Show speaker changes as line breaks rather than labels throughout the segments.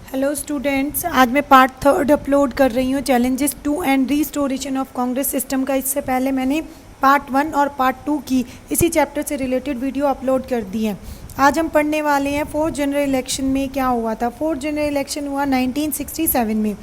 Hello students, आज मैं part 3 upload कर रही हूँ challenges to and restoration of Congress system का। इससे पहले मैंने पार्ट 1 और पार्ट 2 की इसी चैप्टर से रिलेटेड वीडियो अपलोड कर दी है। आज हम पढ़ने वाले हैं फोर्थ जनरल इलेक्शन में क्या हुआ था। फोर्थ जनरल इलेक्शन हुआ 1967 में।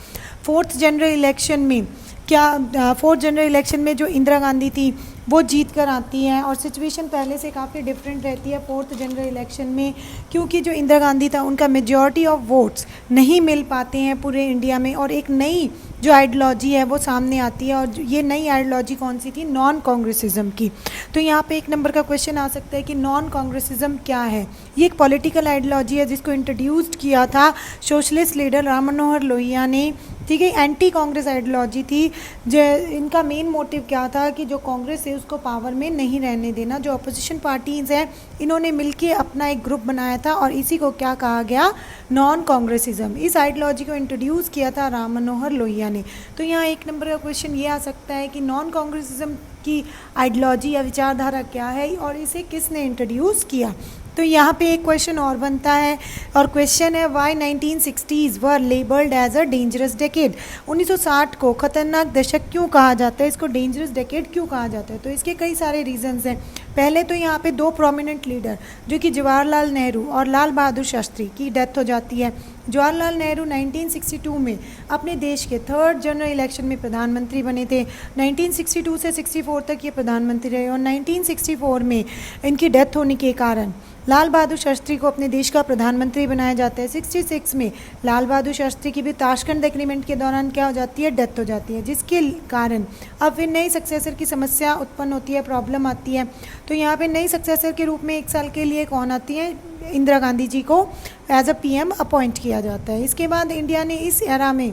फोर्थ जनरल इलेक्शन में फोर्थ जनरल इलेक्शन में जो इंदिरा गांधी थी वो जीत कर आती हैं और सिचुएशन पहले से काफ़ी डिफरेंट रहती है फोर्थ जनरल इलेक्शन में, क्योंकि जो इंदिरा गांधी था उनका मेजॉरिटी ऑफ वोट्स नहीं मिल पाते हैं पूरे इंडिया में और एक नई जो आइडियोलॉजी है वो सामने आती है। और ये नई आइडियोलॉजी कौन सी थी? नॉन कांग्रेसिज्म की। तो यहाँ पे 1 नंबर का क्वेश्चन आ सकता है कि नॉन कांग्रेसिज्म क्या है। ये एक पॉलिटिकल आइडियोलॉजी है जिसको इंट्रोड्यूस्ड किया था सोशलिस्ट लीडर राम मनोहर लोहिया ने। ठीक है, एंटी कांग्रेस आइडियोलॉजी थी। जो इनका मेन मोटिव क्या था कि जो कांग्रेस है उसको पावर में नहीं रहने देना। जो अपोजिशन पार्टीज हैं इन्होंने मिलके अपना एक ग्रुप बनाया था और इसी को क्या कहा गया? Non Congressism. इस आइडियोलॉजी को इंट्रोड्यूस किया था राम मनोहर लोहिया ने। तो यहाँ 1 नंबर का क्वेश्चन ये आ सकता है कि नॉन कांग्रेसिज्म की आइडियोलॉजी या विचारधारा क्या है और इसे किसने इंट्रोड्यूस किया। तो यहाँ पे एक क्वेश्चन और बनता है और क्वेश्चन है why 1960s were labelled as a dangerous decade. 1960 को खतरनाक दशक क्यों कहा जाता है, इसको डेंजरस डेकेड क्यों कहा जाता है? तो इसके कई सारे रीजंस हैं। पहले तो यहाँ पे 2 प्रोमिनेंट लीडर जो कि जवाहरलाल नेहरू और लाल बहादुर शास्त्री की डेथ हो जाती है। जवाहरलाल नेहरू 1962 में अपने देश के 3rd जनरल इलेक्शन में प्रधानमंत्री बने थे। 1962 से 64 तक ये प्रधानमंत्री रहे और 1964 में इनकी डेथ होने के कारण लाल बहादुर शास्त्री को अपने देश का प्रधानमंत्री बनाया जाता है। 66 में लाल बहादुर शास्त्री की भी ताशकंद एग्रीमेंट के दौरान क्या हो जाती है? डेथ हो जाती है, जिसके कारण अब फिर नई सक्सेसर की समस्या उत्पन्न होती है, प्रॉब्लम आती है। तो यहाँ पे नई सक्सेसर के रूप में 1 साल के लिए कौन आती है? इंदिरा गांधी जी को एज अ पीएम अपॉइंट किया जाता है। इसके बाद इंडिया ने इस एरा में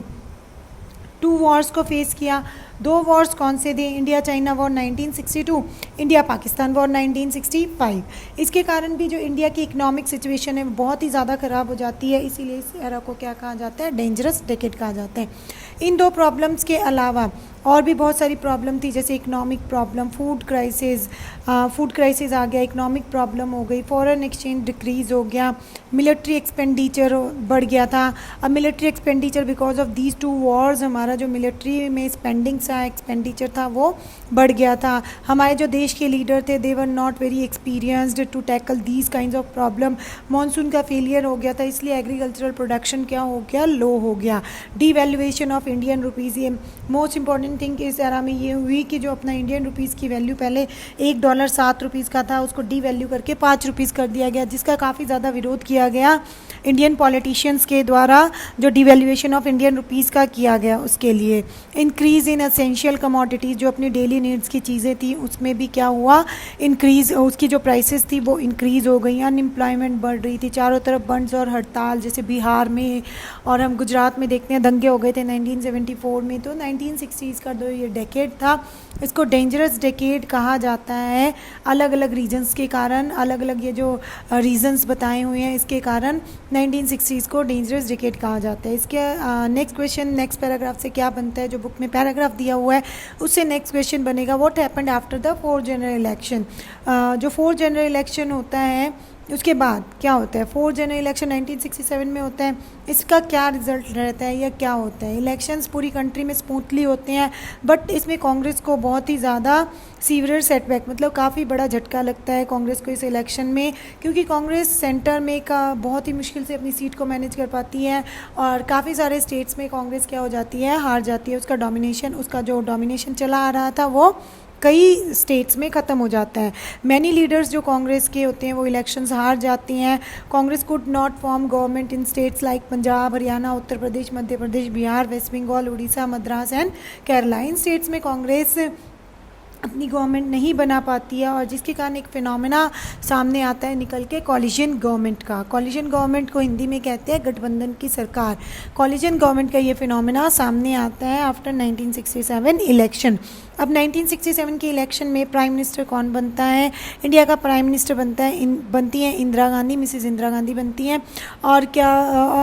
2 वॉर्स को फेस किया। 2 वॉर्स कौन से थे? India China war 1962, India Pakistan war 1965। इसके कारण भी जो इंडिया की इकोनॉमिक सिचुएशन है बहुत ही ज़्यादा ख़राब हो जाती है, इसीलिए इस एरा को क्या कहा जाता है? डेंजरस डेकेड कहा जाता है। इन 2 प्रॉब्लम्स के अलावा और भी बहुत सारी प्रॉब्लम थी, जैसे इकोनॉमिक प्रॉब्लम, फूड क्राइसिस आ गया, इकोनॉमिक प्रॉब्लम हो गई, फॉरेन एक्सचेंज डिक्रीज़ हो गया, मिलिट्री एक्सपेंडिचर बढ़ गया था। अब military expenditure because of these 2 Wars हमारा जो मिलिट्री में एक्सपेंडिचर था वो बढ़ गया था। हमारे जो देश के लीडर थे they were not very experienced to tackle these kinds of problem. Monsoon का फेलियर हो गया था, इसलिए एग्रीकल्चरल प्रोडक्शन क्या हो गया? लो हो गया। डीवैल्यूएशन ऑफ इंडियन रुपीज़, ये मोस्ट इंपॉर्टेंट थिंग इस एरा में ये हुई कि जो अपना इंडियन रुपीज़ की वैल्यू पहले $1 7 रुपीज़ का था उसको डीवैल्यू करके 5 रुपीज़ कर दिया गया, जिसका काफ़ी ज़्यादा विरोध किया गया इंडियन पॉलिटिशियंस के द्वारा। जो डिवैल्यूएशन ऑफ इंडियन रुपीज़ का किया गया उसके लिए इंक्रीज़ इन एसेंशियल कमोडिटीज़, जो अपनी डेली नीड्स की चीज़ें थी उसमें भी क्या हुआ? इंक्रीज़, उसकी जो प्राइसेस थी वो इंक्रीज़ हो गई। अनएम्प्लॉयमेंट बढ़ रही थी, चारों तरफ बंड्स और हड़ताल, जैसे बिहार में और हम गुजरात में देखते हैं दंगे हो गए थे 1974 में। तो 1960s का जो ये डेकेड था इसको डेंजरस डेकेड कहा जाता है। अलग अलग रीजंस के कारण, अलग अलग ये जो रीजंस बताए हुए हैं इसके कारण 1960s को डेंजरस डेकेड कहा जाता है। इसके नेक्स्ट क्वेश्चन नेक्स्ट पैराग्राफ से क्या बनता है? जो बुक में पैराग्राफ दिया हुआ है उससे नेक्स्ट क्वेश्चन बनेगा what happened after the 4th general election. जो 4th जनरल इलेक्शन होता है उसके बाद क्या होता है? 4th जनरल इलेक्शन 1967 में होता है, इसका क्या रिजल्ट रहता है या क्या होता है? इलेक्शंस पूरी कंट्री में स्मूथली होते हैं, बट इसमें कांग्रेस को बहुत ही ज़्यादा सीवियर सेटबैक, मतलब काफ़ी बड़ा झटका लगता है कांग्रेस को इस इलेक्शन में, क्योंकि कांग्रेस सेंटर में का बहुत ही मुश्किल से अपनी सीट को मैनेज कर पाती है और काफ़ी सारे स्टेट्स में कांग्रेस क्या हो जाती है? हार जाती है। उसका जो डोमिनेशन चला आ रहा था वो कई स्टेट्स में ख़त्म हो जाता है। मैनी लीडर्स जो कांग्रेस के होते हैं वो इलेक्शंस हार जाती हैं। Congress could not form government in states like Punjab, Haryana, Uttar Pradesh, Madhya Pradesh, Bihar, west Bengal, Orissa, Madras and Kerala. इन स्टेट्स में कांग्रेस अपनी गवर्नमेंट नहीं बना पाती है और जिसके कारण एक फिनोमेना सामने आता है निकल के कॉलिजन गवर्नमेंट का। कॉलिजन गवर्नमेंट को हिंदी में कहते हैं गठबंधन की सरकार। कॉलिजन गवर्नमेंट का ये फिनोमेना सामने आता है आफ्टर 1967 इलेक्शन। अब 1967 के इलेक्शन में प्राइम मिनिस्टर कौन बनता है? इंडिया का प्राइम मिनिस्टर बनती हैं इंदिरा गांधी, मिसेस इंदिरा गांधी बनती हैं। और क्या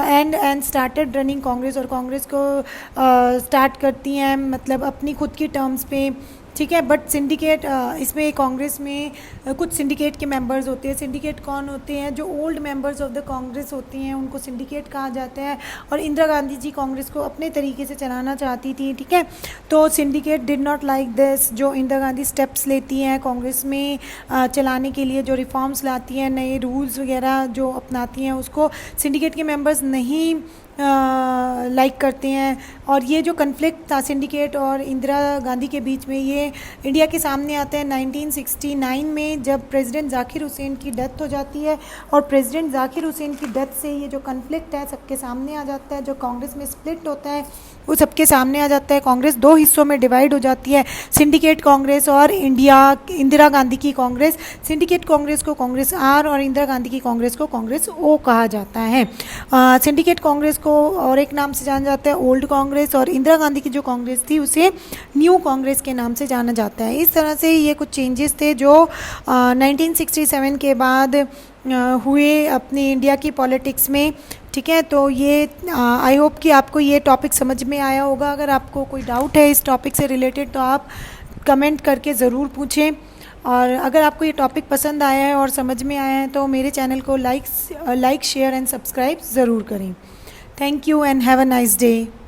एंड स्टार्टेड रनिंग कांग्रेस, और कांग्रेस को स्टार्ट करती हैं मतलब अपनी खुद की टर्म्स पे ठीक है। बट सिंडिकेट, इसमें कांग्रेस में कुछ सिंडिकेट के मेंबर्स होते हैं। सिंडिकेट कौन होते हैं? जो old members of the Congress होते हैं उनको सिंडिकेट कहा जाता है। और इंदिरा गांधी जी कांग्रेस को अपने तरीके से चलाना चाहती थी, ठीक है। तो syndicate did not like this. जो इंदिरा गांधी स्टेप्स लेती हैं कांग्रेस में चलाने के लिए, जो रिफॉर्म्स लाती हैं, नए रूल्स वगैरह जो अपनाती हैं, उसको सिंडिकेट के मेंबर्स नहीं लाइक करते हैं। और ये जो कन्फ्लिक्ट था सिंडिकेट और इंदिरा गांधी के बीच में, ये इंडिया के सामने आता है 1969 में, जब प्रेसिडेंट ज़ाकिर हुसैन की डेथ हो जाती है। और प्रेसिडेंट ज़ाकिर हुसैन की डेथ से ये जो कन्फ्लिक्ट है सबके सामने आ जाता है। जो कांग्रेस में स्प्लिट होता है वो सबके सामने आ जाता है। कांग्रेस दो हिस्सों में डिवाइड हो जाती है, सिंडिकेट कांग्रेस और इंदिरा गांधी की कांग्रेस। सिंडिकेट कांग्रेस को कांग्रेस आर और इंदिरा गांधी की कांग्रेस को कांग्रेस ओ कहा जाता है। सिंडिकेट कांग्रेस को और एक नाम से जाना जाता है ओल्ड कांग्रेस, और इंदिरा गांधी की जो कांग्रेस थी उसे न्यू कांग्रेस के नाम से जाना जाता है। इस तरह से ये कुछ चेंजेस थे जो 1967 के बाद हुए अपने इंडिया की पॉलिटिक्स में, ठीक है। तो ये आई होप कि आपको ये टॉपिक समझ में आया होगा। अगर आपको कोई डाउट है इस टॉपिक से रिलेटेड तो आप कमेंट करके ज़रूर पूछें। और अगर आपको ये टॉपिक पसंद आया है और समझ में आया है तो मेरे चैनल को लाइक शेयर एंड सब्सक्राइब ज़रूर करें। Thank you and have a nice day.